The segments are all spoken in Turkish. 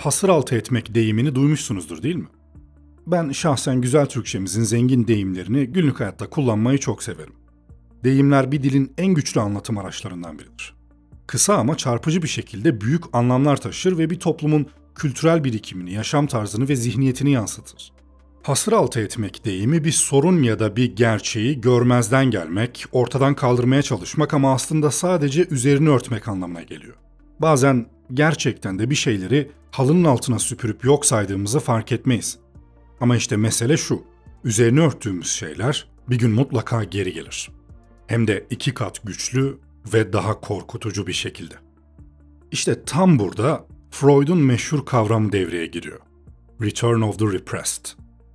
Hasır altı etmek deyimini duymuşsunuzdur değil mi? Ben şahsen güzel Türkçemizin zengin deyimlerini günlük hayatta kullanmayı çok severim. Deyimler bir dilin en güçlü anlatım araçlarından biridir. Kısa ama çarpıcı bir şekilde büyük anlamlar taşır ve bir toplumun kültürel birikimini, yaşam tarzını ve zihniyetini yansıtır. Hasır altı etmek deyimi bir sorun ya da bir gerçeği görmezden gelmek, ortadan kaldırmaya çalışmak ama aslında sadece üzerini örtmek anlamına geliyor. Bazen gerçekten de bir şeyleri halının altına süpürüp yok saydığımızı fark etmeyiz. Ama işte mesele şu, üzerini örttüğümüz şeyler bir gün mutlaka geri gelir. Hem de 2 kat güçlü ve daha korkutucu bir şekilde. İşte tam burada Freud'un meşhur kavramı devreye giriyor. Return of the Repressed,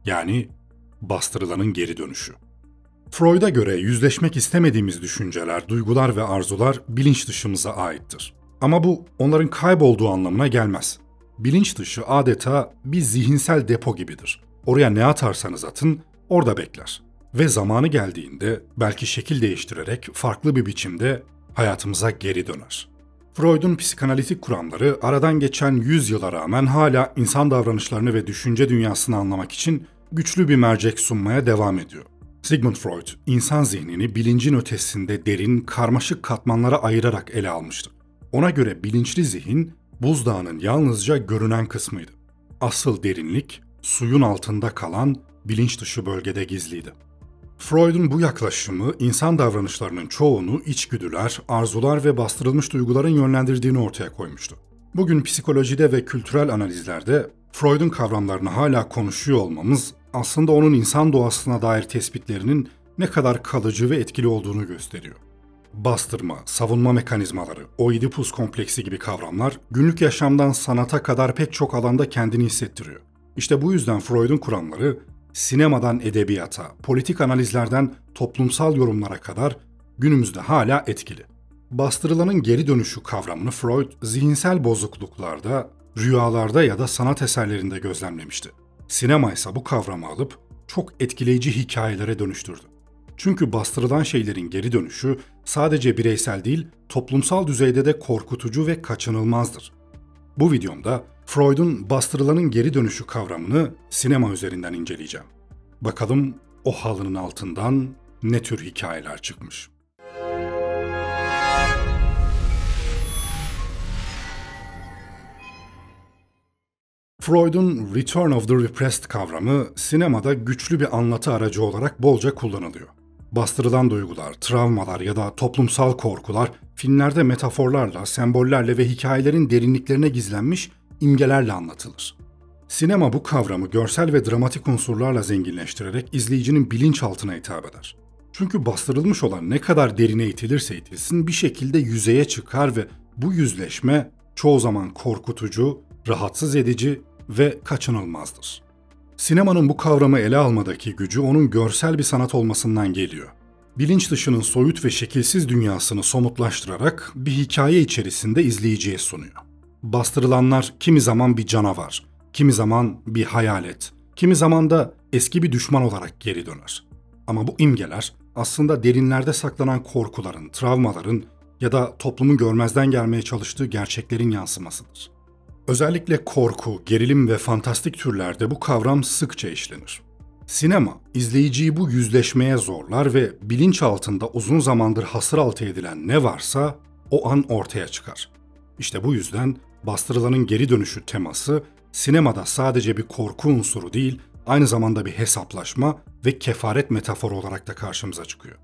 yani bastırılanın geri dönüşü. Freud'a göre yüzleşmek istemediğimiz düşünceler, duygular ve arzular bilinç dışımıza aittir. Ama bu onların kaybolduğu anlamına gelmez. Bilinç dışı adeta bir zihinsel depo gibidir. Oraya ne atarsanız atın, orada bekler. Ve zamanı geldiğinde belki şekil değiştirerek farklı bir biçimde hayatımıza geri döner. Freud'un psikanalitik kuramları aradan geçen 100 yıla rağmen hala insan davranışlarını ve düşünce dünyasını anlamak için güçlü bir mercek sunmaya devam ediyor. Sigmund Freud, insan zihnini bilincin ötesinde derin, karmaşık katmanlara ayırarak ele almıştı. Ona göre bilinçli zihin, buzdağının yalnızca görünen kısmıydı. Asıl derinlik, suyun altında kalan bilinç dışı bölgede gizliydi. Freud'un bu yaklaşımı, insan davranışlarının çoğunu içgüdüler, arzular ve bastırılmış duyguların yönlendirdiğini ortaya koymuştu. Bugün psikolojide ve kültürel analizlerde Freud'un kavramlarını hala konuşuyor olmamız, aslında onun insan doğasına dair tespitlerinin ne kadar kalıcı ve etkili olduğunu gösteriyor. Bastırma, savunma mekanizmaları, Oidipus kompleksi gibi kavramlar günlük yaşamdan sanata kadar pek çok alanda kendini hissettiriyor. İşte bu yüzden Freud'un kuramları sinemadan edebiyata, politik analizlerden toplumsal yorumlara kadar günümüzde hala etkili. Bastırılanın geri dönüşü kavramını Freud zihinsel bozukluklarda, rüyalarda ya da sanat eserlerinde gözlemlemişti. Sinema ise bu kavramı alıp çok etkileyici hikayelere dönüştürdü. Çünkü bastırılan şeylerin geri dönüşü sadece bireysel değil, toplumsal düzeyde de korkutucu ve kaçınılmazdır. Bu videomda Freud'un bastırılanın geri dönüşü kavramını sinema üzerinden inceleyeceğim. Bakalım o halının altından ne tür hikayeler çıkmış. Freud'un Return of the Repressed kavramı sinemada güçlü bir anlatı aracı olarak bolca kullanılıyor. Bastırılan duygular, travmalar ya da toplumsal korkular filmlerde metaforlarla, sembollerle ve hikayelerin derinliklerine gizlenmiş imgelerle anlatılır. Sinema bu kavramı görsel ve dramatik unsurlarla zenginleştirerek izleyicinin bilinçaltına hitap eder. Çünkü bastırılmış olan ne kadar derine itilirse itilsin bir şekilde yüzeye çıkar ve bu yüzleşme çoğu zaman korkutucu, rahatsız edici ve kaçınılmazdır. Sinemanın bu kavramı ele almadaki gücü onun görsel bir sanat olmasından geliyor. Bilinç dışının soyut ve şekilsiz dünyasını somutlaştırarak bir hikaye içerisinde izleyiciye sunuyor. Bastırılanlar kimi zaman bir canavar, kimi zaman bir hayalet, kimi zaman da eski bir düşman olarak geri döner. Ama bu imgeler aslında derinlerde saklanan korkuların, travmaların ya da toplumun görmezden gelmeye çalıştığı gerçeklerin yansımasıdır. Özellikle korku, gerilim ve fantastik türlerde bu kavram sıkça işlenir. Sinema, izleyiciyi bu yüzleşmeye zorlar ve bilinç altında uzun zamandır hasır altı edilen ne varsa o an ortaya çıkar. İşte bu yüzden bastırılanın geri dönüşü teması, sinemada sadece bir korku unsuru değil, aynı zamanda bir hesaplaşma ve kefaret metaforu olarak da karşımıza çıkıyor.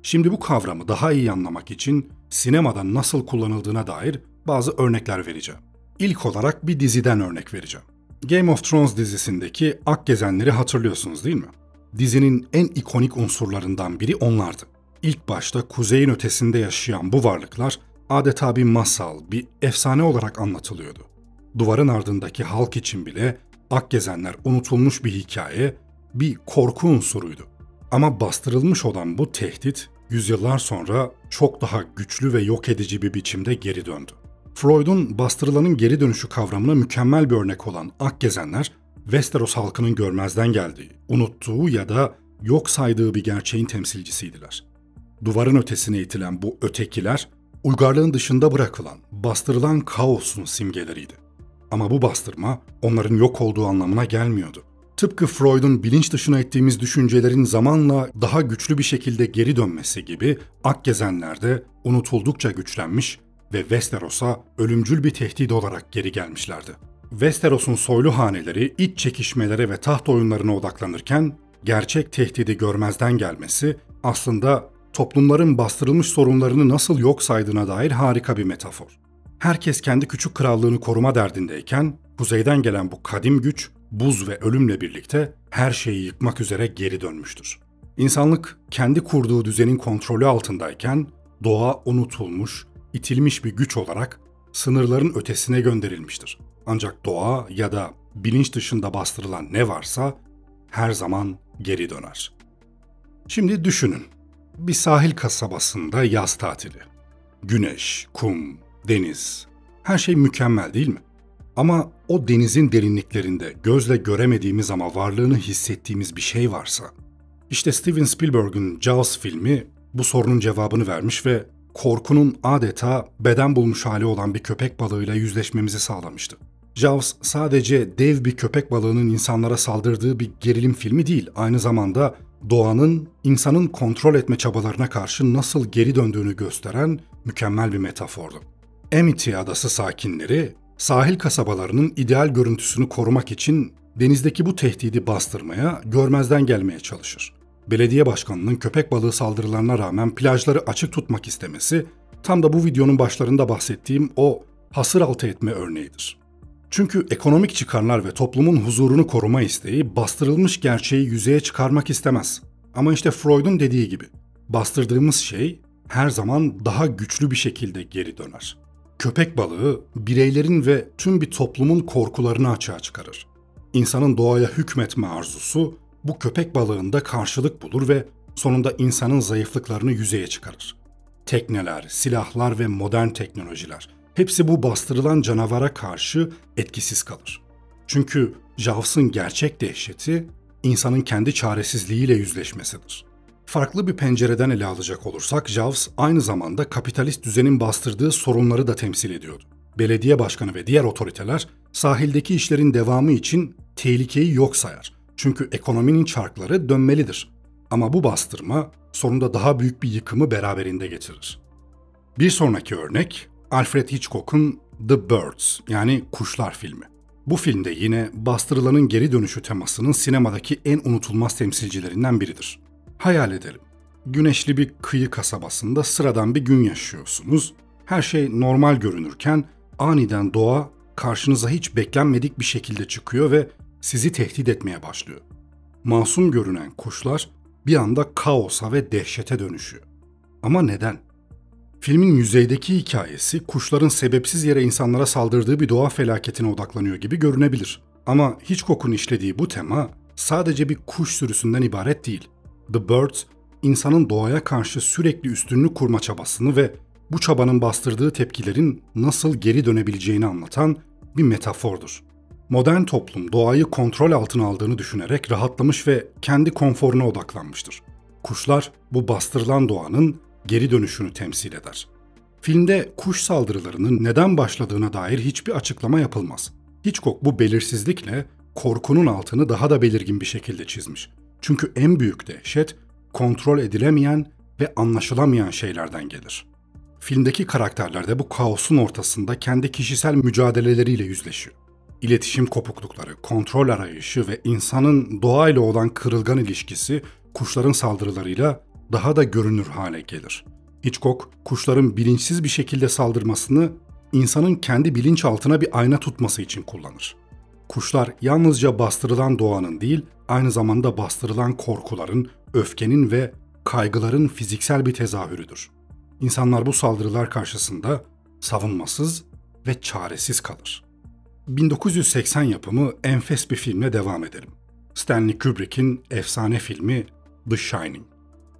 Şimdi bu kavramı daha iyi anlamak için sinemada nasıl kullanıldığına dair bazı örnekler vereceğim. İlk olarak bir diziden örnek vereceğim. Game of Thrones dizisindeki Akgezenleri hatırlıyorsunuz değil mi? Dizinin en ikonik unsurlarından biri onlardı. İlk başta kuzeyin ötesinde yaşayan bu varlıklar adeta bir masal, bir efsane olarak anlatılıyordu. Duvarın ardındaki halk için bile Akgezenler unutulmuş bir hikaye, bir korku unsuruydu. Ama bastırılmış olan bu tehdit, yüzyıllar sonra çok daha güçlü ve yok edici bir biçimde geri döndü. Freud'un bastırılanın geri dönüşü kavramına mükemmel bir örnek olan Akgezenler, Westeros halkının görmezden geldiği, unuttuğu ya da yok saydığı bir gerçeğin temsilcisiydiler. Duvarın ötesine itilen bu ötekiler, uygarlığın dışında bırakılan, bastırılan kaosun simgeleriydi. Ama bu bastırma onların yok olduğu anlamına gelmiyordu. Tıpkı Freud'un bilinç dışına ettiğimiz düşüncelerin zamanla daha güçlü bir şekilde geri dönmesi gibi Akgezenler de unutuldukça güçlenmiş ve Westeros'a ölümcül bir tehdit olarak geri gelmişlerdi. Westeros'un soylu haneleri iç çekişmelere ve taht oyunlarına odaklanırken gerçek tehdidi görmezden gelmesi aslında toplumların bastırılmış sorunlarını nasıl yok saydığına dair harika bir metafor. Herkes kendi küçük krallığını koruma derdindeyken kuzeyden gelen bu kadim güç buz ve ölümle birlikte her şeyi yıkmak üzere geri dönmüştür. İnsanlık kendi kurduğu düzenin kontrolü altındayken doğa unutulmuş, itilmiş bir güç olarak sınırların ötesine gönderilmiştir. Ancak doğa ya da bilinç dışında bastırılan ne varsa her zaman geri döner. Şimdi düşünün, bir sahil kasabasında yaz tatili. Güneş, kum, deniz, her şey mükemmel değil mi? Ama o denizin derinliklerinde gözle göremediğimiz ama varlığını hissettiğimiz bir şey varsa, işte Steven Spielberg'ün Jaws filmi bu sorunun cevabını vermiş ve korkunun adeta beden bulmuş hali olan bir köpek balığıyla yüzleşmemizi sağlamıştı. Jaws sadece dev bir köpek balığının insanlara saldırdığı bir gerilim filmi değil, aynı zamanda doğanın insanın kontrol etme çabalarına karşı nasıl geri döndüğünü gösteren mükemmel bir metafordu. Amity Adası sakinleri, sahil kasabalarının ideal görüntüsünü korumak için denizdeki bu tehdidi bastırmaya, görmezden gelmeye çalışır. Belediye başkanının köpek balığı saldırılarına rağmen plajları açık tutmak istemesi, tam da bu videonun başlarında bahsettiğim o hasır altı etme örneğidir. Çünkü ekonomik çıkarlar ve toplumun huzurunu koruma isteği bastırılmış gerçeği yüzeye çıkarmak istemez. Ama işte Freud'un dediği gibi, bastırdığımız şey her zaman daha güçlü bir şekilde geri döner. Köpek balığı, bireylerin ve tüm bir toplumun korkularını açığa çıkarır. İnsanın doğaya hükmetme arzusu, bu köpek balığında karşılık bulur ve sonunda insanın zayıflıklarını yüzeye çıkarır. Tekneler, silahlar ve modern teknolojiler, hepsi bu bastırılan canavara karşı etkisiz kalır. Çünkü Jaws'ın gerçek dehşeti, insanın kendi çaresizliğiyle yüzleşmesidir. Farklı bir pencereden ele alacak olursak, Jaws aynı zamanda kapitalist düzenin bastırdığı sorunları da temsil ediyordu. Belediye başkanı ve diğer otoriteler sahildeki işlerin devamı için tehlikeyi yok sayar. Çünkü ekonominin çarkları dönmelidir. Ama bu bastırma sonunda daha büyük bir yıkımı beraberinde getirir. Bir sonraki örnek Alfred Hitchcock'un The Birds yani Kuşlar filmi. Bu filmde yine bastırılanın geri dönüşü temasının sinemadaki en unutulmaz temsilcilerinden biridir. Hayal edelim. Güneşli bir kıyı kasabasında sıradan bir gün yaşıyorsunuz. Her şey normal görünürken aniden doğa karşınıza hiç beklenmedik bir şekilde çıkıyor ve sizi tehdit etmeye başlıyor. Masum görünen kuşlar bir anda kaosa ve dehşete dönüşüyor. Ama neden? Filmin yüzeydeki hikayesi kuşların sebepsiz yere insanlara saldırdığı bir doğa felaketine odaklanıyor gibi görünebilir. Ama Hitchcock'un işlediği bu tema sadece bir kuş sürüsünden ibaret değil. The Birds, insanın doğaya karşı sürekli üstünlük kurma çabasını ve bu çabanın bastırdığı tepkilerin nasıl geri dönebileceğini anlatan bir metafordur. Modern toplum doğayı kontrol altına aldığını düşünerek rahatlamış ve kendi konforuna odaklanmıştır. Kuşlar bu bastırılan doğanın geri dönüşünü temsil eder. Filmde kuş saldırılarının neden başladığına dair hiçbir açıklama yapılmaz. Hitchcock bu belirsizlikle korkunun altını daha da belirgin bir şekilde çizmiş. Çünkü en büyük dehşet kontrol edilemeyen ve anlaşılamayan şeylerden gelir. Filmdeki karakterler de bu kaosun ortasında kendi kişisel mücadeleleriyle yüzleşiyor. İletişim kopuklukları, kontrol arayışı ve insanın doğayla olan kırılgan ilişkisi kuşların saldırılarıyla daha da görünür hale gelir. Hitchcock, kuşların bilinçsiz bir şekilde saldırmasını insanın kendi bilinçaltına bir ayna tutması için kullanır. Kuşlar yalnızca bastırılan doğanın değil, aynı zamanda bastırılan korkuların, öfkenin ve kaygıların fiziksel bir tezahürüdür. İnsanlar bu saldırılar karşısında savunmasız ve çaresiz kalır. 1980 yapımı enfes bir filmle devam edelim. Stanley Kubrick'in efsane filmi The Shining.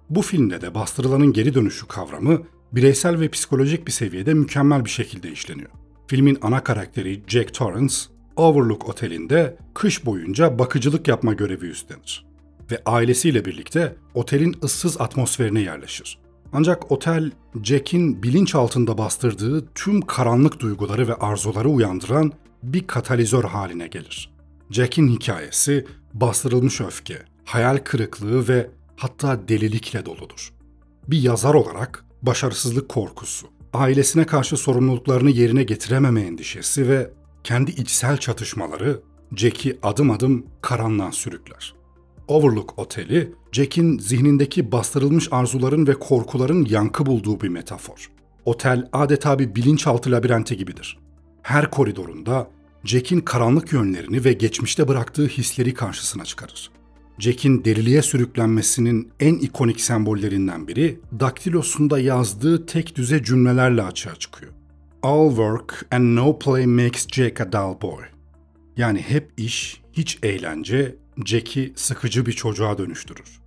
Bu filmde de bastırılanın geri dönüşü kavramı bireysel ve psikolojik bir seviyede mükemmel bir şekilde işleniyor. Filmin ana karakteri Jack Torrance, Overlook Oteli'nde kış boyunca bakıcılık yapma görevi üstlenir ve ailesiyle birlikte otelin ıssız atmosferine yerleşir. Ancak otel, Jack'in bilinç altında bastırdığı tüm karanlık duyguları ve arzuları uyandıran bir katalizör haline gelir. Jack'in hikayesi bastırılmış öfke, hayal kırıklığı ve hatta delilikle doludur. Bir yazar olarak başarısızlık korkusu, ailesine karşı sorumluluklarını yerine getirememe endişesi ve kendi içsel çatışmaları Jack'i adım adım karanlığa sürükler. Overlook Oteli, Jack'in zihnindeki bastırılmış arzuların ve korkuların yankı bulduğu bir metafor. Otel adeta bir bilinçaltı labirenti gibidir. Her koridorunda Jack'in karanlık yönlerini ve geçmişte bıraktığı hisleri karşısına çıkarır. Jack'in deliliğe sürüklenmesinin en ikonik sembollerinden biri, daktilosunda yazdığı tek düze cümlelerle açığa çıkıyor. "All work and no play makes Jack a dull boy." Yani hep iş, hiç eğlence, Jack'i sıkıcı bir çocuğa dönüştürür.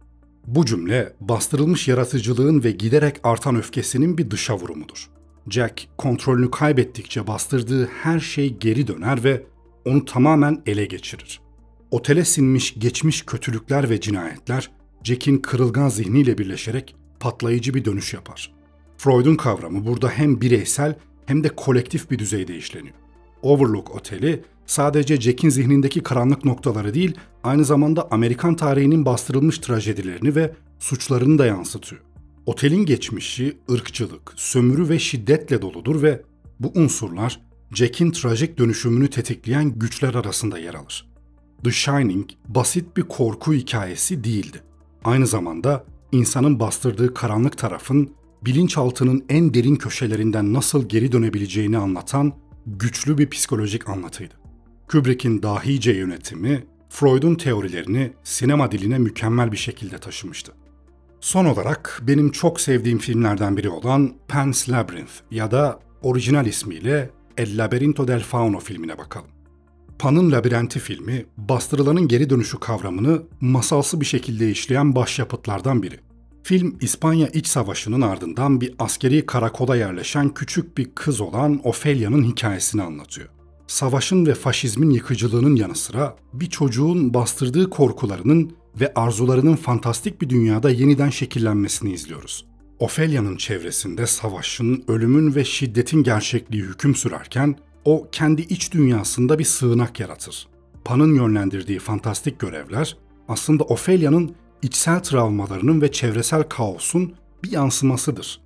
Bu cümle, bastırılmış yaratıcılığın ve giderek artan öfkesinin bir dışa vurumudur. Jack, kontrolünü kaybettikçe bastırdığı her şey geri döner ve onu tamamen ele geçirir. Otele sinmiş geçmiş kötülükler ve cinayetler, Jack'in kırılgan zihniyle birleşerek patlayıcı bir dönüş yapar. Freud'un kavramı burada hem bireysel hem de kolektif bir düzeyde işleniyor. Overlook Oteli, sadece Jack'in zihnindeki karanlık noktaları değil, aynı zamanda Amerikan tarihinin bastırılmış trajedilerini ve suçlarını da yansıtıyor. Otelin geçmişi ırkçılık, sömürü ve şiddetle doludur ve bu unsurlar Jack'in trajik dönüşümünü tetikleyen güçler arasında yer alır. The Shining basit bir korku hikayesi değildi. Aynı zamanda insanın bastırdığı karanlık tarafın bilinçaltının en derin köşelerinden nasıl geri dönebileceğini anlatan güçlü bir psikolojik anlatıydı. Kubrick'in dahice yönetimi, Freud'un teorilerini sinema diline mükemmel bir şekilde taşımıştı. Son olarak benim çok sevdiğim filmlerden biri olan Pan's Labyrinth ya da orijinal ismiyle El Laberinto del Fauno filmine bakalım. Pan'ın Labirenti filmi, bastırılanın geri dönüşü kavramını masalsı bir şekilde işleyen başyapıtlardan biri. Film, İspanya İç Savaşı'nın ardından bir askeri karakola yerleşen küçük bir kız olan Ophelia'nın hikayesini anlatıyor. Savaşın ve faşizmin yıkıcılığının yanı sıra bir çocuğun bastırdığı korkularının ve arzularının fantastik bir dünyada yeniden şekillenmesini izliyoruz. Ophelia'nın çevresinde savaşın, ölümün ve şiddetin gerçekliği hüküm sürerken o kendi iç dünyasında bir sığınak yaratır. Pan'ın yönlendirdiği fantastik görevler aslında Ophelia'nın içsel travmalarının ve çevresel kaosun bir yansımasıdır.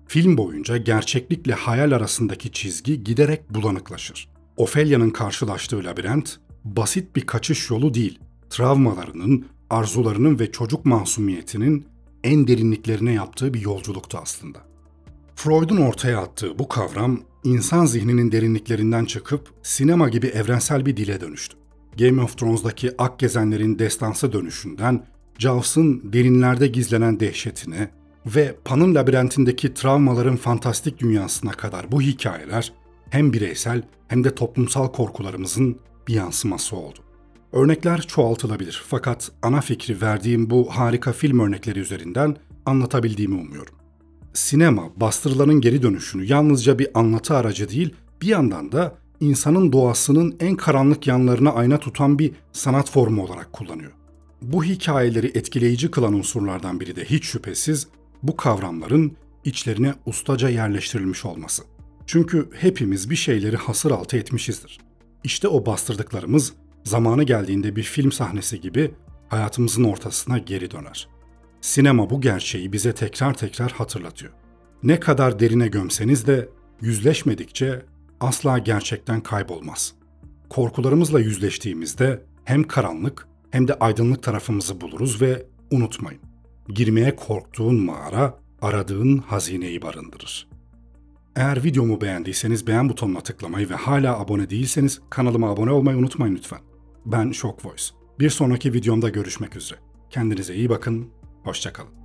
Film boyunca gerçeklikle hayal arasındaki çizgi giderek bulanıklaşır. Ophelia'nın karşılaştığı labirent basit bir kaçış yolu değil, travmalarının, arzularının ve çocuk masumiyetinin en derinliklerine yaptığı bir yolculuktu aslında. Freud'un ortaya attığı bu kavram, insan zihninin derinliklerinden çıkıp sinema gibi evrensel bir dile dönüştü. Game of Thrones'daki Akgezenlerin destansı dönüşünden, Jaws'ın derinlerde gizlenen dehşetine ve Pan'ın labirentindeki travmaların fantastik dünyasına kadar bu hikayeler hem bireysel hem de toplumsal korkularımızın bir yansıması oldu. Örnekler çoğaltılabilir fakat ana fikri verdiğim bu harika film örnekleri üzerinden anlatabildiğimi umuyorum. Sinema, bastırılanın geri dönüşünü yalnızca bir anlatı aracı değil, bir yandan da insanın doğasının en karanlık yanlarına ayna tutan bir sanat formu olarak kullanıyor. Bu hikayeleri etkileyici kılan unsurlardan biri de hiç şüphesiz bu kavramların içlerine ustaca yerleştirilmiş olması. Çünkü hepimiz bir şeyleri hasır altı etmişizdir. İşte o bastırdıklarımız zamanı geldiğinde bir film sahnesi gibi hayatımızın ortasına geri döner. Sinema bu gerçeği bize tekrar tekrar hatırlatıyor. Ne kadar derine gömseniz de yüzleşmedikçe asla gerçekten kaybolmaz. Korkularımızla yüzleştiğimizde hem karanlık hem de aydınlık tarafımızı buluruz ve unutmayın, girmeye korktuğun mağara aradığın hazineyi barındırır. Eğer videomu beğendiyseniz beğen butonuna tıklamayı ve hala abone değilseniz kanalıma abone olmayı unutmayın lütfen. Ben Shock Voice. Bir sonraki videomda görüşmek üzere. Kendinize iyi bakın, hoşça kalın.